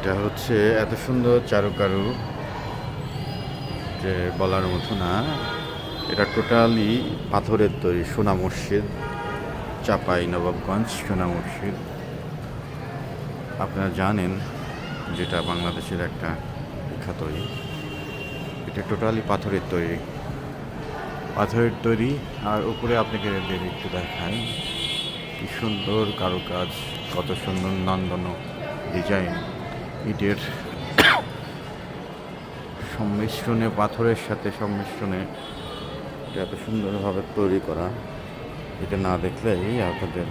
এটা হচ্ছে এত সুন্দর চারুকারু যে বলার মতো না। এটা টোটালি পাথরের তৈরি। সোনা মসজিদ, চাপাই নবাবগঞ্জ সোনা মসজিদ। আপনারা জানেন যেটা বাংলাদেশের একটা বিখ্যাত এটা টোটালি পাথরের তৈরি। পাথরের তৈরি আর উপরে আপনাকে একটু দেখাই কি সুন্দর কারুকাজ, কত সুন্দর নন্দন ডিজাইন। ইটের সংমিশ্রণে, পাথরের সাথে সংমিশ্রণে এটা এত সুন্দরভাবে তৈরি করা, এটা না দেখলেই আপনাদের